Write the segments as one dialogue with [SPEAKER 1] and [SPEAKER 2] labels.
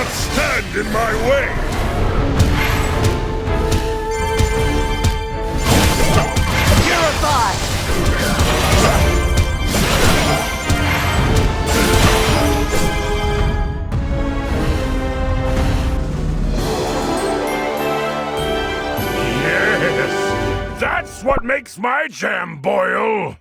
[SPEAKER 1] Stand in my way!
[SPEAKER 2] Purify!
[SPEAKER 1] Yes! That's what makes my jam boil!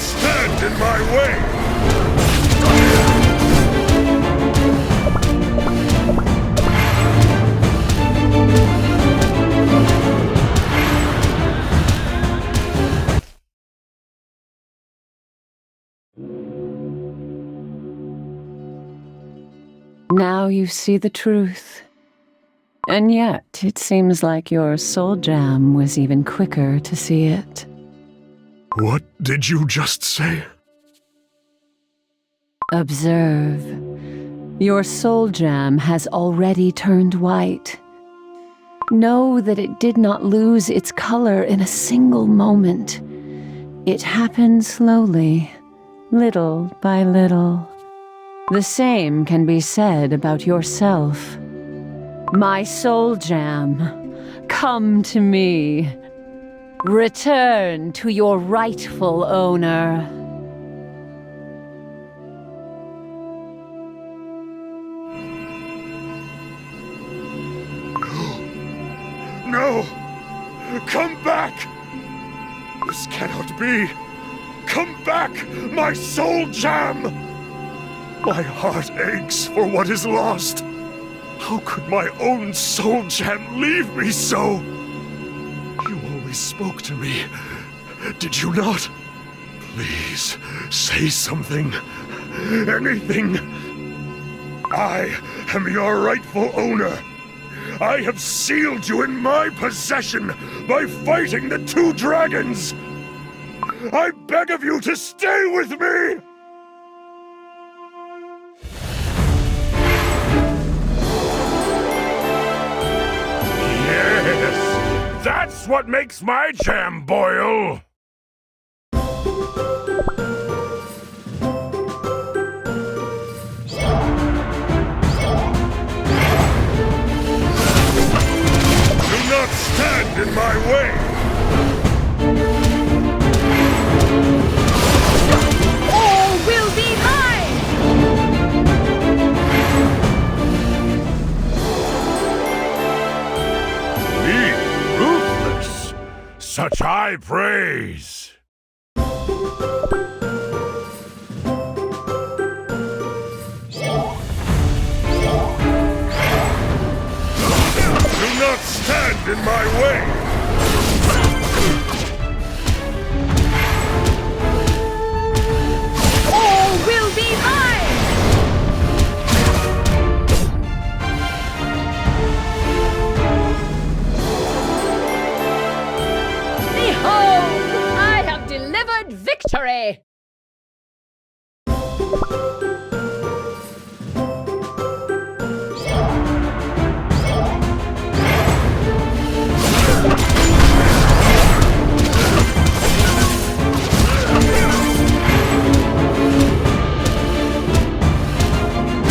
[SPEAKER 1] Stand in my way!
[SPEAKER 3] Now you see the truth. And yet, it seems like your soul jam was even quicker to see it.
[SPEAKER 1] What did you just say?
[SPEAKER 3] Observe. Your soul jam has already turned white. Know that it did not lose its color in a single moment. It happened slowly, little by little. The same can be said about yourself. My soul jam, come to me. Return to your rightful owner.
[SPEAKER 1] No! Come back! This cannot be! Come back, my soul jam! My heart aches for what is lost. How could my own soul jam leave me so? You always spoke to me, did you not? Please, say something. Anything. I am your rightful owner. I have sealed you in my possession by fighting the two dragons. I beg of you to stay with me! Yes, that's what makes my jam boil! Do not stand in my way!
[SPEAKER 2] All will be mine!
[SPEAKER 1] Me, ruthless! Such high praise! Do not stand in my way!
[SPEAKER 2] All will be mine! Behold! I have delivered victory!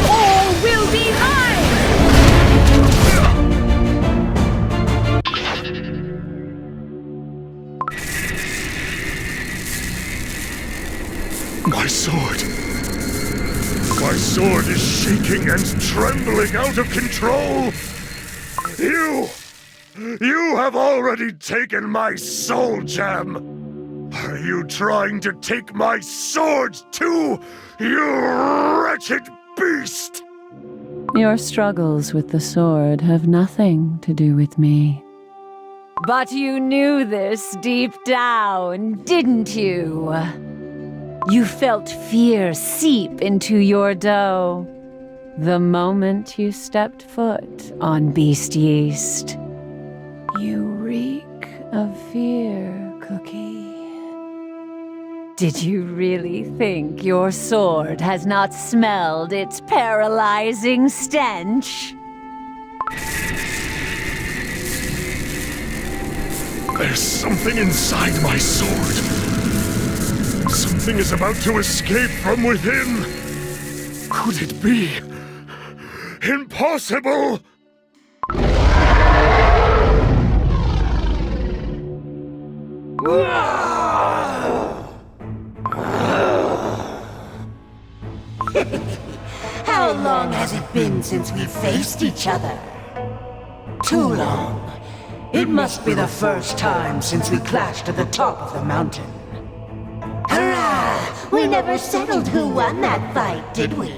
[SPEAKER 2] All will be mine!
[SPEAKER 1] My sword! My sword is shaking and trembling out of control! You have already taken my soul gem! Are you trying to take my sword too, you wretched beast?
[SPEAKER 3] Your struggles with the sword have nothing to do with me. But you knew this deep down, didn't you? You felt fear seep into your dough. The moment you stepped foot on Beast-Yeast, you reek of fear, Cookie. Did you really think your sword has not smelled its paralyzing stench?
[SPEAKER 1] There's something inside my sword. Something is about to escape from within. Could it be? Impossible!
[SPEAKER 4] How long has it been since we faced each other? Too long. It must be the first time since we clashed at the top of the mountain. Hurrah! We never settled who won that fight, did we?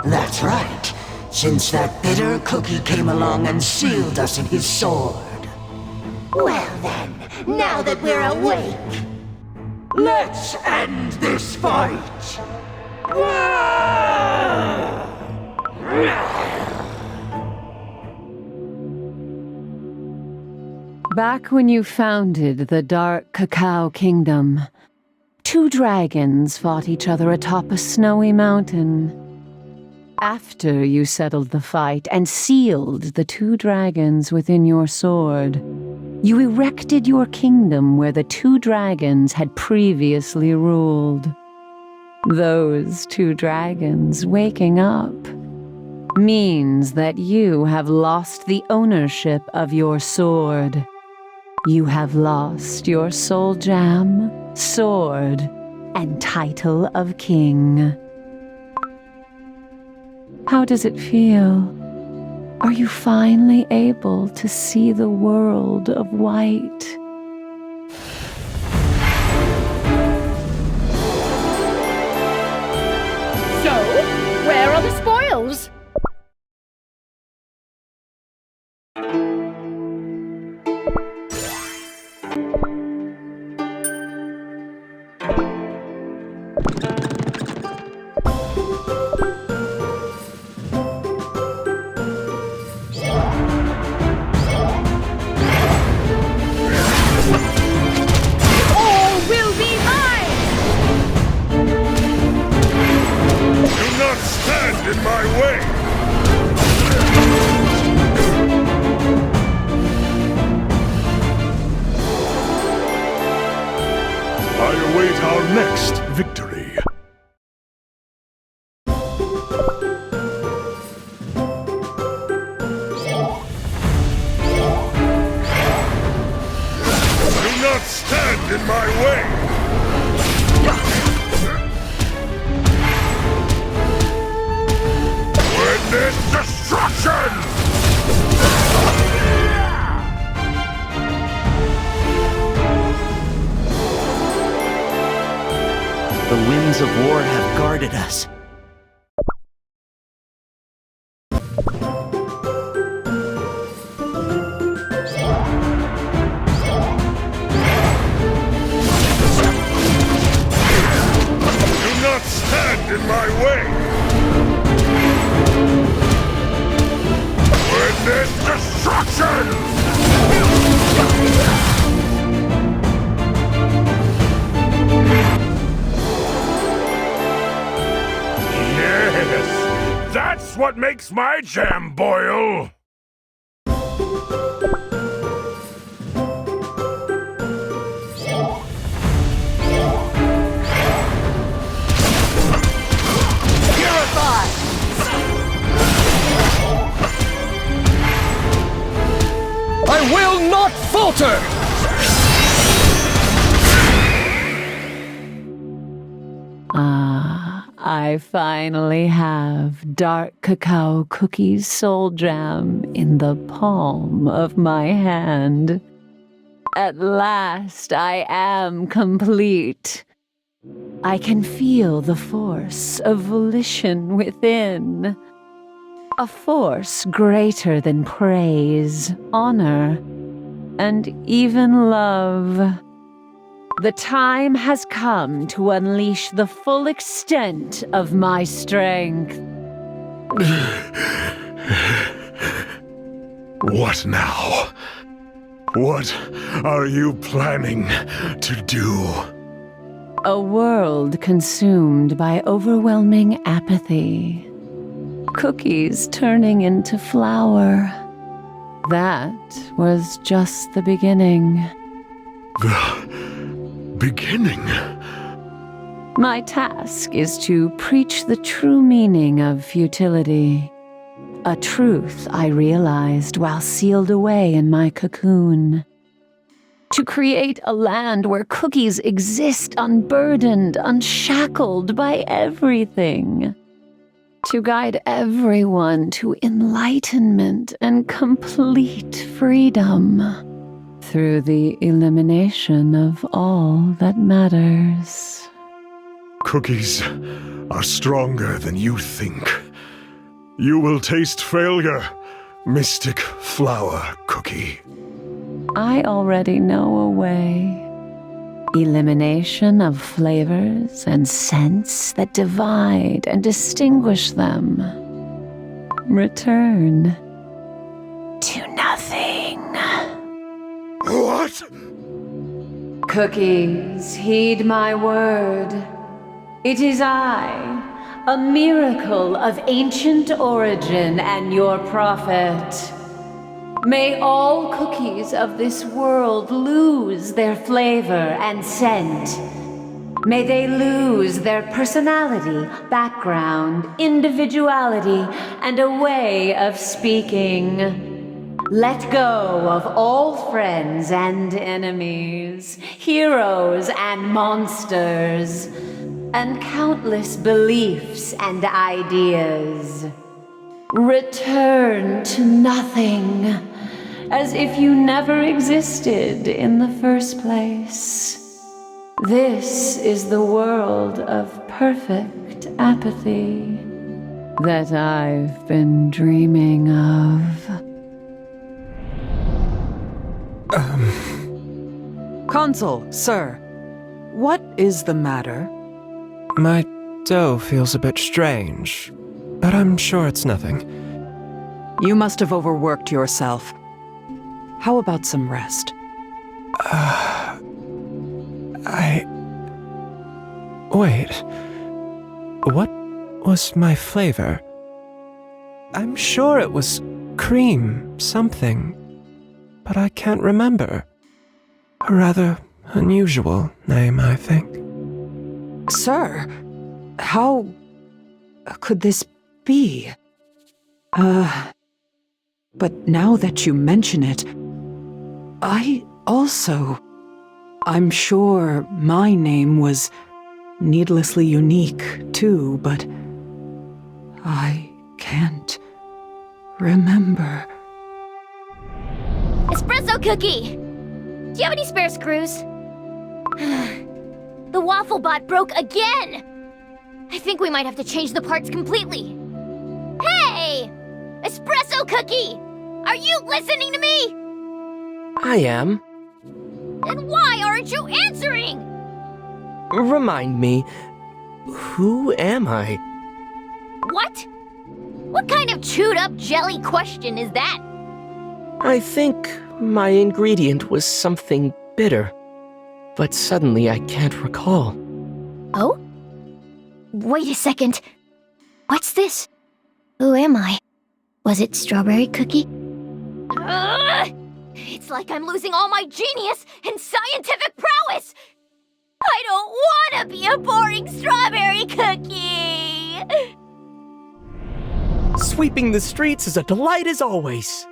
[SPEAKER 4] That's right. Since that bitter Cookie came along and sealed us in his sword. Well then, now that we're awake, let's end this fight!
[SPEAKER 3] Back when you founded the Dark Cacao Kingdom, 2 dragons fought each other atop a snowy mountain. After you settled the fight and sealed the 2 dragons within your sword, you erected your kingdom where the 2 dragons had previously ruled. Those 2 dragons waking up means that you have lost the ownership of your sword. You have lost your soul gem, sword, and title of king. How does it feel? Are you finally able to see the world of white?
[SPEAKER 2] So, where are the spoils?
[SPEAKER 1] In my way! I await our next victory. Do not stand in my way! Witness destruction!
[SPEAKER 5] The winds of war have guarded us.
[SPEAKER 1] Do not stand in my way! Witness destruction! Yes! That's what makes my jam boil!
[SPEAKER 6] I will not falter!
[SPEAKER 3] I finally have Dark Cacao Cookie's soul jam in the palm of my hand. At last, I am complete. I can feel the force of volition within. A force greater than praise, honor, and even love. The time has come to unleash the full extent of my strength.
[SPEAKER 1] What now? What are you planning to do?
[SPEAKER 3] A world consumed by overwhelming apathy. Cookies turning into flour. That was just the beginning.
[SPEAKER 1] The beginning?
[SPEAKER 3] My task is to preach the true meaning of futility. A truth I realized while sealed away in my cocoon. To create a land where cookies exist unburdened, unshackled by everything. To guide everyone to enlightenment and complete freedom. Through the elimination of all that matters.
[SPEAKER 1] Cookies are stronger than you think. You will taste failure, Mystic Flower Cookie.
[SPEAKER 3] I already know a way. Elimination of flavors and scents that divide and distinguish them. Return to nothing.
[SPEAKER 1] What?
[SPEAKER 3] Cookies, heed my word. It is I, a miracle of ancient origin and your prophet. May all cookies of this world lose their flavor and scent. May they lose their personality, background, individuality, and a way of speaking. Let go of all friends and enemies, heroes and monsters, and countless beliefs and ideas. Return to nothing, as if you never existed in the first place. This is the world of perfect apathy that I've been dreaming of.
[SPEAKER 7] Consul, sir. What is the matter?
[SPEAKER 6] My dough feels a bit strange, but I'm sure it's nothing.
[SPEAKER 7] You must have overworked yourself. How about some rest?
[SPEAKER 6] Wait. What was my flavor? I'm sure it was cream something, but I can't remember. A rather unusual name, I think.
[SPEAKER 7] Sir, how could this be? But now that you mention it, I'm sure my name was needlessly unique too, but I can't remember.
[SPEAKER 8] Espresso cookie! Do you have any spare screws? The waffle bot broke again! I think we might have to change the parts completely. Hey! Espresso cookie! Are you listening to me?
[SPEAKER 9] I am.
[SPEAKER 8] Then why aren't you answering?
[SPEAKER 9] Remind me, who am I?
[SPEAKER 8] What? What kind of chewed-up jelly question is that?
[SPEAKER 9] I think my ingredient was something bitter, but suddenly I can't recall.
[SPEAKER 8] Oh? Wait a second. What's this? Who am I? Was it strawberry cookie? Ugh! It's like I'm losing all my genius and scientific prowess! I don't want to be a boring strawberry cookie!
[SPEAKER 9] Sweeping the streets is a delight as always.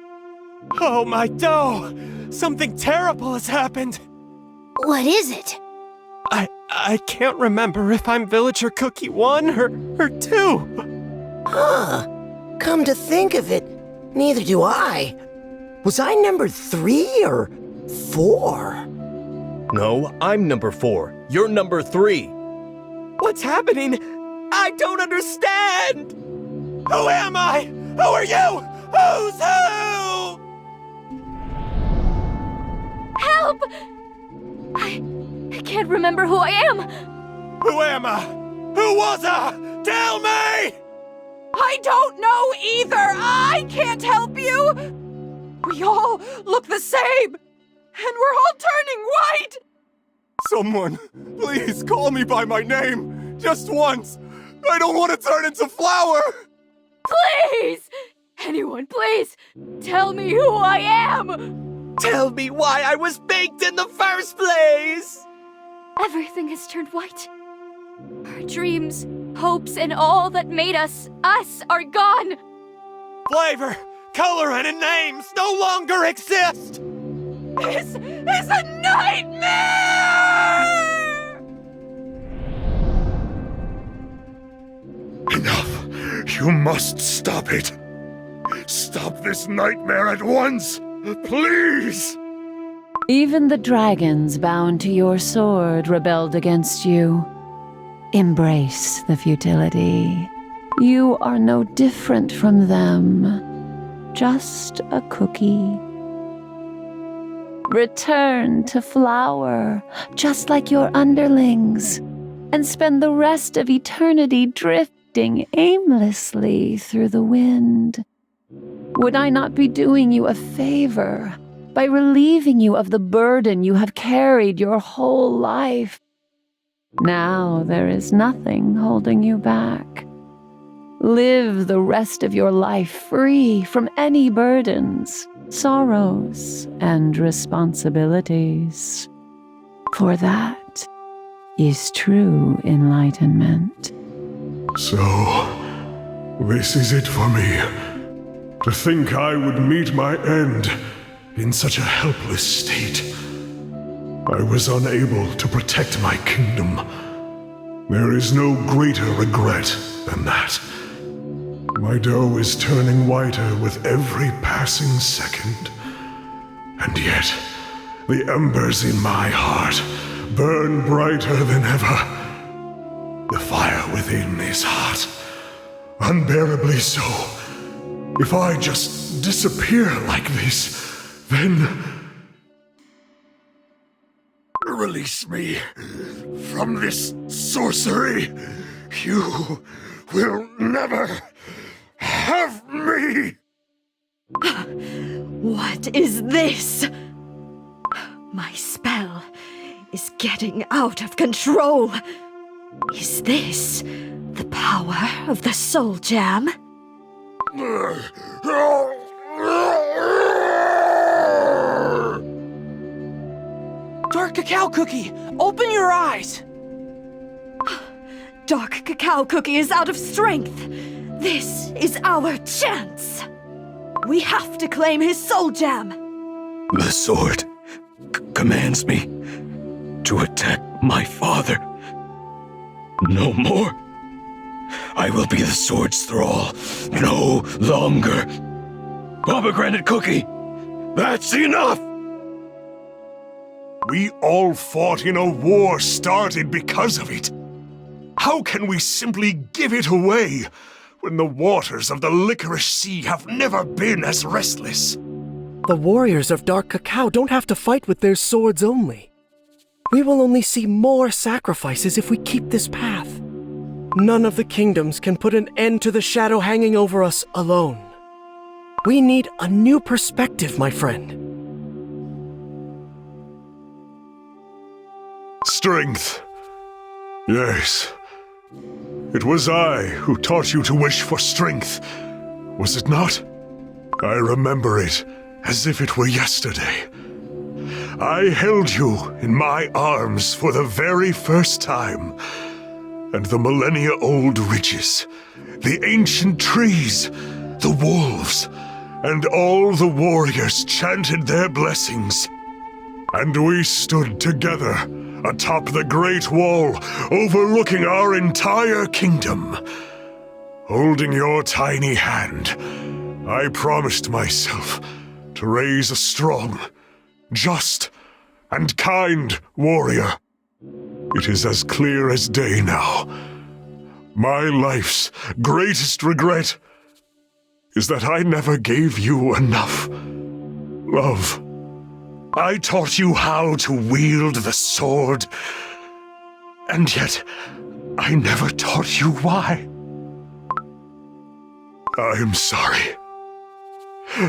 [SPEAKER 6] Oh, my dough! Something terrible has happened!
[SPEAKER 8] What is it?
[SPEAKER 6] I can't remember if I'm Villager Cookie 1 or 2.
[SPEAKER 10] Huh. Come to think of it, neither do I. Was I number 3 or 4?
[SPEAKER 11] No, I'm number 4. You're number 3.
[SPEAKER 6] What's happening? I don't understand! Who am I? Who are you? Who's who?
[SPEAKER 8] Help! I can't remember who I am.
[SPEAKER 6] Who am I? Who was I? Tell me!
[SPEAKER 7] I don't know either! I can't help you! We all look the same! And we're all turning white!
[SPEAKER 1] Someone, please call me by my name! Just once! I don't want to turn into flour!
[SPEAKER 2] Please! Anyone, please! Tell me who I am!
[SPEAKER 6] Tell me why I was baked in the first place!
[SPEAKER 8] Everything has turned white. Our dreams, hopes, and all that made us are gone.
[SPEAKER 6] Flavor, coloring, and names no longer exist!
[SPEAKER 7] This is a nightmare!
[SPEAKER 1] Enough! You must stop it! Stop this nightmare at once! Please!
[SPEAKER 3] Even the dragons bound to your sword rebelled against you. Embrace the futility. You are no different from them. Just a cookie. Return to flower, just like your underlings, and spend the rest of eternity drifting aimlessly through the wind. Would I not be doing you a favor by relieving you of the burden you have carried your whole life? Now there is nothing holding you back. Live the rest of your life free from any burdens, sorrows, and responsibilities. For that is true enlightenment.
[SPEAKER 1] So, this is it for me. To think I would meet my end in such a helpless state. I was unable to protect my kingdom. There is no greater regret than that. My dough is turning whiter with every passing second. And yet, the embers in my heart burn brighter than ever. The fire within is hot, unbearably so. If I just disappear like this, then... Release me from this sorcery. You will never have me!
[SPEAKER 7] What is this? My spell is getting out of control. Is this the power of the Soul Jam?
[SPEAKER 6] Dark Cacao Cookie, open your eyes!
[SPEAKER 7] Dark Cacao Cookie is out of strength. This is our chance. We have to claim his Soul Jam.
[SPEAKER 1] The sword commands me to attack my father. No more. I will be the sword's thrall no longer. Pomegranate Cookie, that's enough! We all fought in a war started because of it. How can we simply give it away when the waters of the Licorice Sea have never been as restless?
[SPEAKER 10] The warriors of Dark Cacao don't have to fight with their swords only. We will only see more sacrifices if we keep this path. None of the kingdoms can put an end to the shadow hanging over us alone. We need a new perspective, my friend.
[SPEAKER 1] Strength. Yes. It was I who taught you to wish for strength, was it not? I remember it as if it were yesterday. I held you in my arms for the very first time, and the millennia-old ridges, the ancient trees, the wolves, and all the warriors chanted their blessings. And we stood together atop the Great Wall, overlooking our entire kingdom. Holding your tiny hand, I promised myself to raise a strong, just, and kind warrior. It is as clear as day now. My life's greatest regret is that I never gave you enough love. I taught you how to wield the sword, and yet I never taught you why. I am sorry.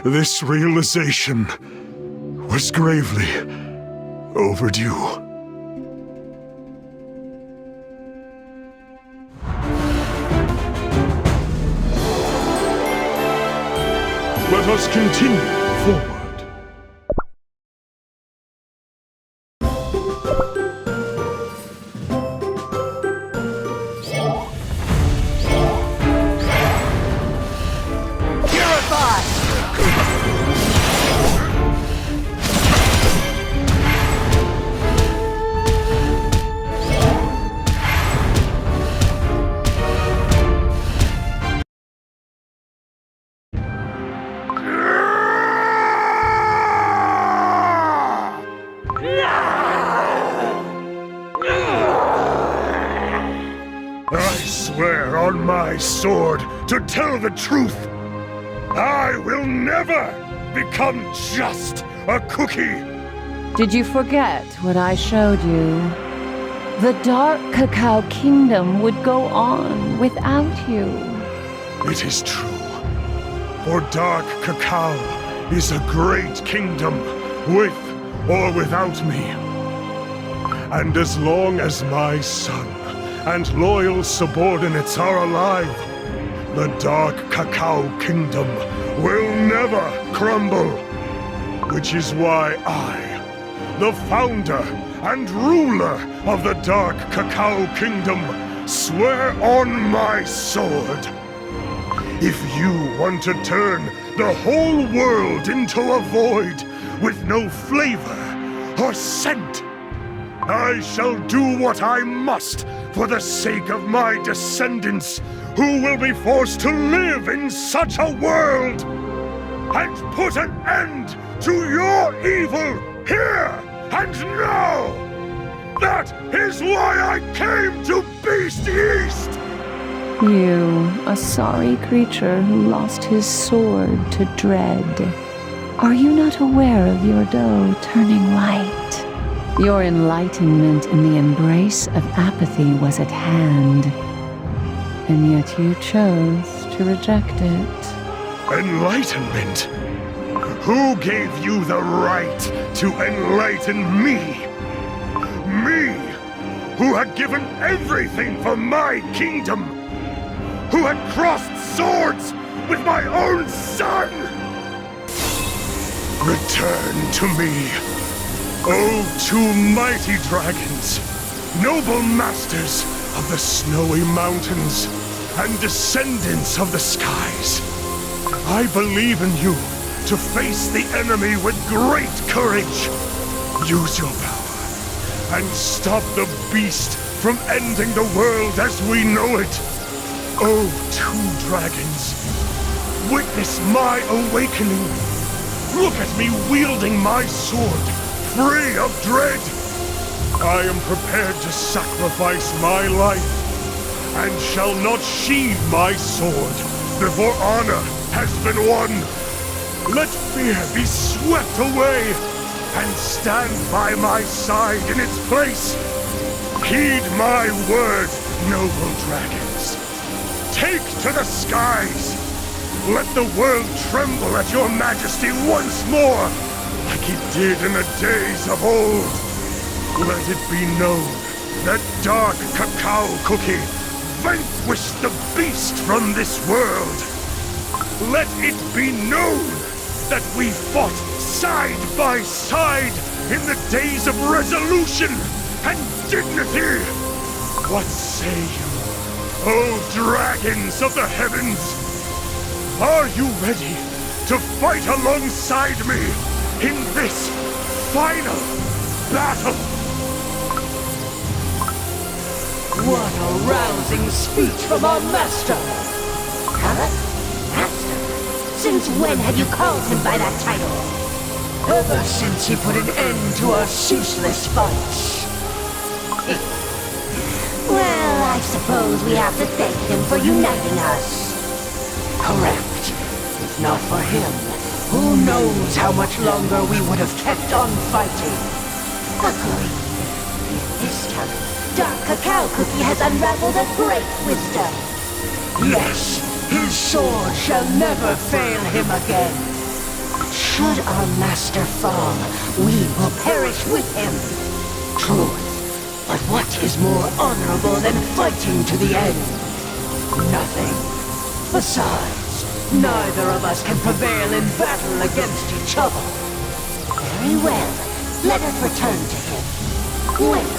[SPEAKER 1] This realization was gravely overdue. Let us continue forward. I swear on my sword to tell the truth. I will never become just a cookie.
[SPEAKER 3] Did you forget what I showed you? The Dark Cacao Kingdom would go on without you.
[SPEAKER 1] It is true. For Dark Cacao is a great kingdom, with or without me. And as long as my son and loyal subordinates are alive, the Dark Cacao Kingdom will never crumble. Which is why I, the founder and ruler of the Dark Cacao Kingdom, swear on my sword. If you want to turn the whole world into a void with no flavor or scent, I shall do what I must for the sake of my descendants, who will be forced to live in such a world, and put an end to your evil here and now. That is why I came to Beast-Yeast!
[SPEAKER 3] You, a sorry creature who lost his sword to dread. Are you not aware of your dough turning white? Your enlightenment in the embrace of apathy was at hand, and yet you chose to reject it.
[SPEAKER 1] Enlightenment? Who gave you the right to enlighten me? Me, who had given everything for my kingdom, who had crossed swords with my own son! Return to me, O two mighty dragons, noble masters of the snowy mountains and descendants of the skies. I believe in you to face the enemy with great courage. Use your power and stop the beast from ending the world as we know it. O two dragons, witness my awakening. Look at me wielding my sword, free of dread. I am prepared to sacrifice my life, and shall not sheathe my sword before honor has been won. Let fear be swept away, and stand by my side in its place. Heed my word, noble dragons. Take to the skies. Let the world tremble at your majesty once more, like it did in the days of old. Let it be known that Dark Cacao Cookie vanquished the beast from this world. Let it be known that we fought side by side in the days of resolution and dignity. What say you, O dragons of the heavens? Are you ready to fight alongside me in this final battle?
[SPEAKER 4] What a rousing speech from our master! Huh? Master? Since when have you called him by that title? Ever since he put an end to our ceaseless fights. Well, I suppose we have to thank him for uniting us. Correct. If not for him, who knows how much longer we would have kept on fighting. Agreed. This time, Dark Cacao Cookie has unraveled a great wisdom. Yes, his his sword shall never fail him again. Should our master fall, we will perish with him. True, but what is more honorable than fighting to the end? Nothing. Besides, neither of us can prevail in battle against each other. Very well, let us return to him. Wait,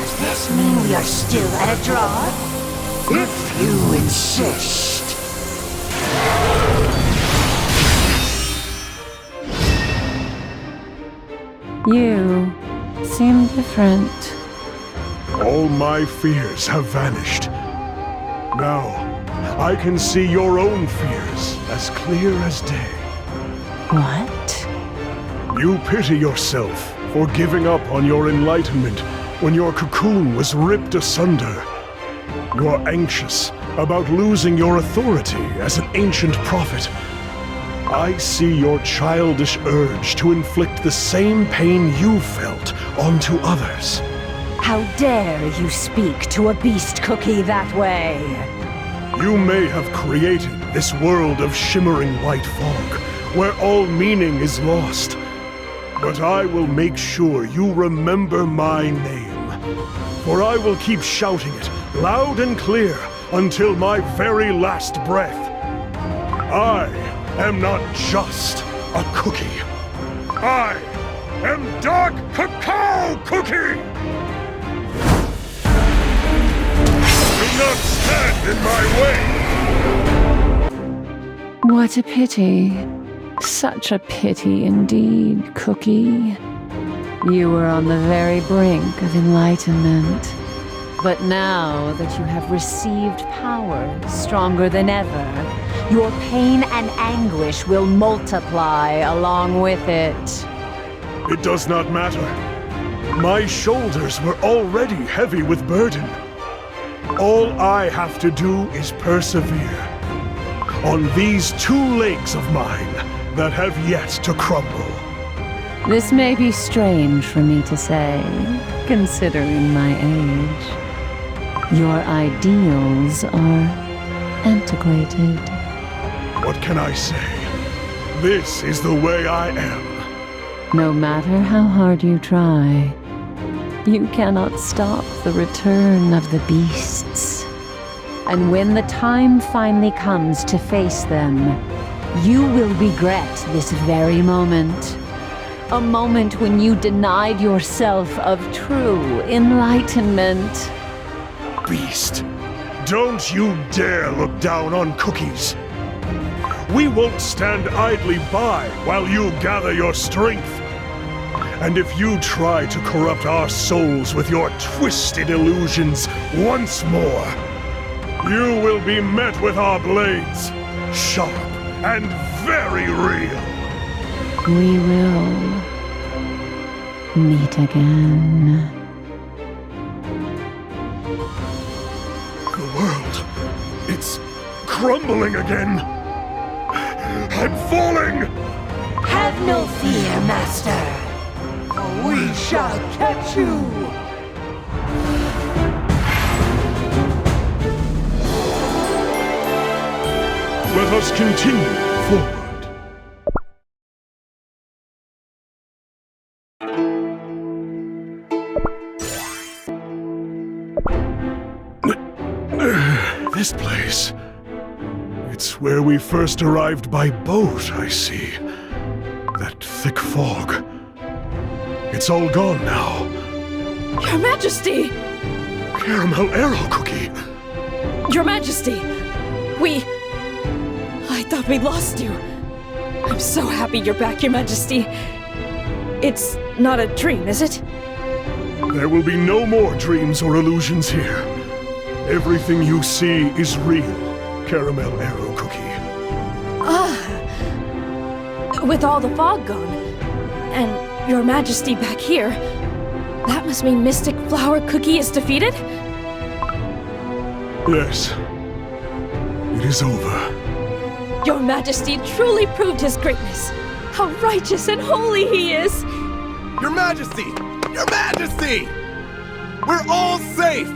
[SPEAKER 4] does this mean we are still at a draw? If you insist.
[SPEAKER 3] You seem different.
[SPEAKER 1] All my fears have vanished. Now, I can see your own fears as clear as day.
[SPEAKER 3] What?
[SPEAKER 1] You pity yourself for giving up on your enlightenment when your cocoon was ripped asunder. You are anxious about losing your authority as an ancient prophet. I see your childish urge to inflict the same pain you felt onto others.
[SPEAKER 3] How dare you speak to a beast cookie that way?
[SPEAKER 1] You may have created this world of shimmering white fog, where all meaning is lost. But I will make sure you remember my name. For I will keep shouting it, loud and clear, until my very last breath. I am not just a cookie. I am Dark Cacao Cookie! Do not stand in my way!
[SPEAKER 3] What a pity. Such a pity indeed, Cookie. You were on the very brink of enlightenment. But now that you have received power stronger than ever, your pain and anguish will multiply along with it.
[SPEAKER 1] It does not matter. My shoulders were already heavy with burden. All I have to do is persevere on these two legs of mine that have yet to crumble.
[SPEAKER 3] This may be strange for me to say, considering my age. Your ideals are antiquated.
[SPEAKER 1] What can I say? This is the way I am.
[SPEAKER 3] No matter how hard you try, you cannot stop the return of the beasts. And when the time finally comes to face them, you will regret this very moment. A moment when you denied yourself of true enlightenment.
[SPEAKER 1] Beast, don't you dare look down on cookies. We won't stand idly by while you gather your strength. And if you try to corrupt our souls with your twisted illusions once more, you will be met with our blades, sharp and very real.
[SPEAKER 3] We will meet again.
[SPEAKER 1] The world, it's crumbling again. I'm falling!
[SPEAKER 4] Have no fear, Master. For we shall catch you!
[SPEAKER 1] Let us continue forward. This place. It's where we first arrived by boat, I see. That thick fog. It's all gone now.
[SPEAKER 7] Your Majesty!
[SPEAKER 1] Caramel arrow cookie!
[SPEAKER 7] Your Majesty! I thought we lost you. I'm so happy you're back, Your Majesty. It's not a dream, is it?
[SPEAKER 1] There will be no more dreams or illusions here. Everything you see is real, Caramel arrow cookie.
[SPEAKER 7] With all the fog gone, and Your Majesty back here, that must mean Mystic Flower Cookie is defeated?
[SPEAKER 1] Yes. It is over.
[SPEAKER 7] Your Majesty truly proved his greatness. How righteous and holy he is!
[SPEAKER 6] Your Majesty! Your Majesty! We're all safe!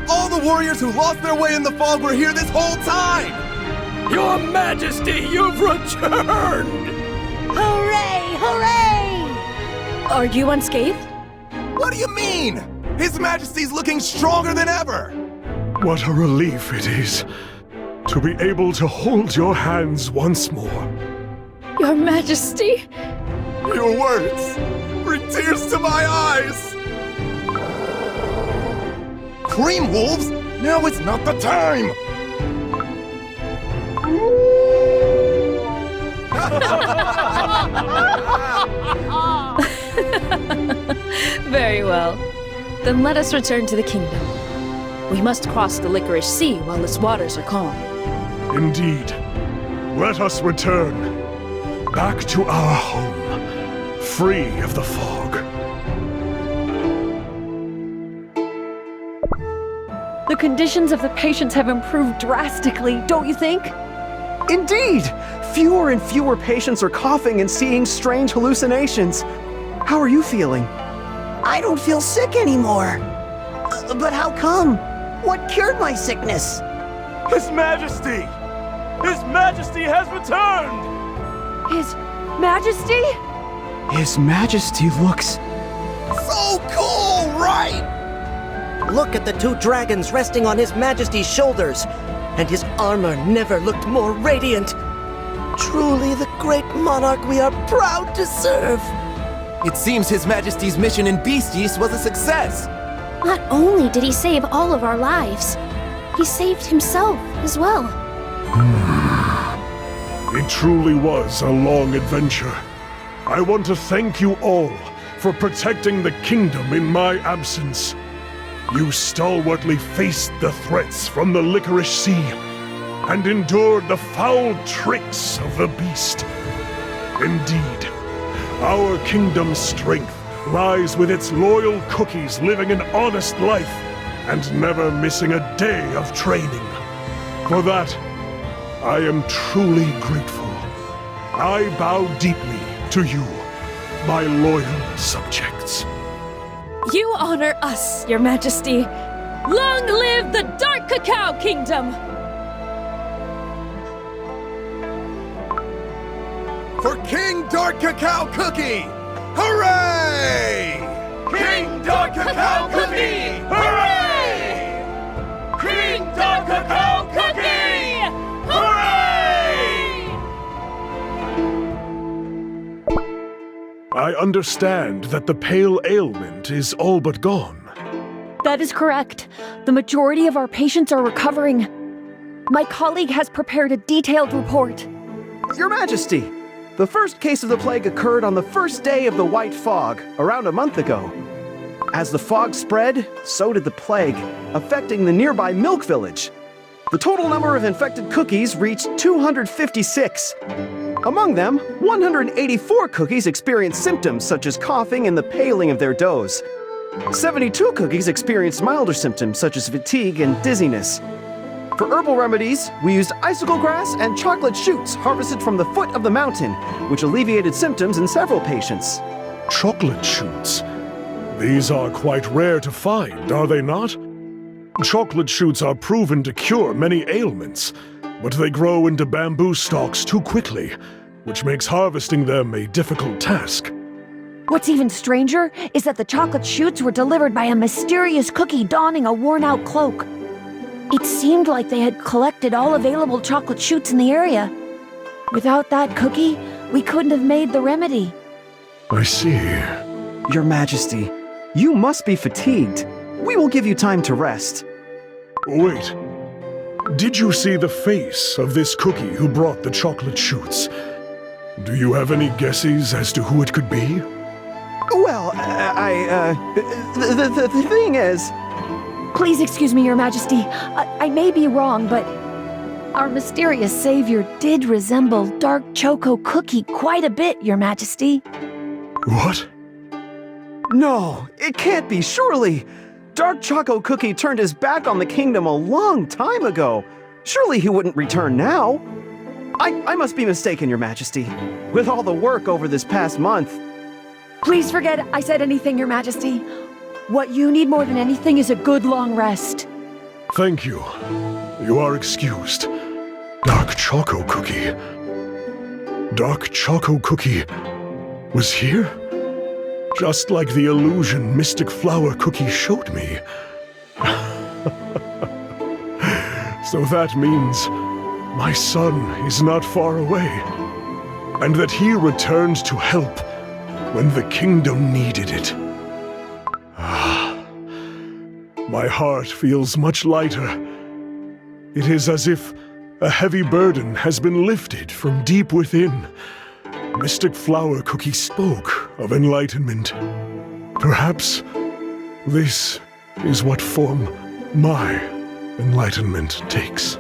[SPEAKER 6] All the warriors who lost their way in the fog were here this whole time!
[SPEAKER 9] Your Majesty, you've returned!
[SPEAKER 7] Hooray! Hooray! Are you unscathed?
[SPEAKER 6] What do you mean? His Majesty's looking stronger than ever!
[SPEAKER 1] What a relief it is to be able to hold your hands once more.
[SPEAKER 2] Your Majesty?
[SPEAKER 6] Your words bring tears to my eyes! Cream wolves? Now is not the time!
[SPEAKER 2] Very well. Then let us return to the kingdom. We must cross the Licorice Sea while its waters are calm.
[SPEAKER 1] Indeed. Let us return back to our home, free of the fog.
[SPEAKER 3] The conditions of the patients have improved drastically, don't you think?
[SPEAKER 10] Indeed! Fewer and fewer patients are coughing and seeing strange hallucinations. How are you feeling?
[SPEAKER 4] I don't feel sick anymore. But how come? What cured my sickness?
[SPEAKER 1] His Majesty! His Majesty has returned!
[SPEAKER 3] His Majesty?
[SPEAKER 10] His Majesty looks...
[SPEAKER 6] So cool, right?
[SPEAKER 5] Look at the two dragons resting on His Majesty's shoulders, and his armor never looked more radiant. Truly the great monarch we are proud to serve.
[SPEAKER 6] It seems His Majesty's mission in Beast-Yeast was a success.
[SPEAKER 8] Not only did he save all of our lives, he saved himself as well.
[SPEAKER 1] It truly was a long adventure. I want to thank you all for protecting the kingdom in my absence. You stalwartly faced the threats from the Licorice Sea and endured the foul tricks of the beast. Indeed, our kingdom's strength lies with its loyal cookies living an honest life and never missing a day of training. For that, I am truly grateful. I bow deeply to you, my loyal subjects.
[SPEAKER 2] You honor us, Your Majesty. Long live the Dark Cacao Kingdom!
[SPEAKER 6] For King Dark Cacao Cookie! Hooray! King Dark Cacao Cookie! Hooray! King Dark Cacao Cookie! Hooray!
[SPEAKER 1] I understand that the pale ailment is all but gone.
[SPEAKER 3] That is correct. The majority of our patients are recovering. My colleague has prepared a detailed report.
[SPEAKER 10] Your Majesty, the first case of the plague occurred on the first day of the White Fog, around a month ago. As the fog spread, so did the plague, affecting the nearby Milk Village. The total number of infected cookies reached 256. Among them, 184 cookies experienced symptoms such as coughing and the paling of their doughs. 72 cookies experienced milder symptoms such as fatigue and dizziness. For herbal remedies, we used icicle grass and chocolate shoots harvested from the foot of the mountain, which alleviated symptoms in several patients.
[SPEAKER 1] Chocolate shoots? These are quite rare to find, are they not? Chocolate shoots are proven to cure many ailments, but they grow into bamboo stalks too quickly, which makes harvesting them a difficult task.
[SPEAKER 3] What's even stranger is that the chocolate shoots were delivered by a mysterious cookie donning a worn-out cloak. It seemed like they had collected all available chocolate shoots in the area. Without that cookie, we couldn't have made the remedy.
[SPEAKER 1] I see.
[SPEAKER 10] Your Majesty, you must be fatigued. We will give you time to rest.
[SPEAKER 1] Wait. Did you see the face of this cookie who brought the chocolate shoots? Do you have any guesses as to who it could be?
[SPEAKER 10] Well, the thing is...
[SPEAKER 3] Please excuse me, Your Majesty. I may be wrong, but our mysterious savior did resemble Dark Choco Cookie quite a bit, Your Majesty.
[SPEAKER 1] What?
[SPEAKER 10] No, it can't be, surely! Dark Choco Cookie turned his back on the kingdom a long time ago. Surely he wouldn't return now. I must be mistaken, Your Majesty. With all the work over this past month...
[SPEAKER 3] Please forget I said anything, Your Majesty. What you need more than anything is a good long rest.
[SPEAKER 1] Thank you. You are excused. Dark Choco Cookie. Dark Choco Cookie was here? Just like the illusion Mystic Flower Cookie showed me. So that means my son is not far away, and that he returned to help when the kingdom needed it. My heart feels much lighter. It is as if a heavy burden has been lifted from deep within. Mystic Flower Cookie spoke of enlightenment. Perhaps this is what form my enlightenment takes.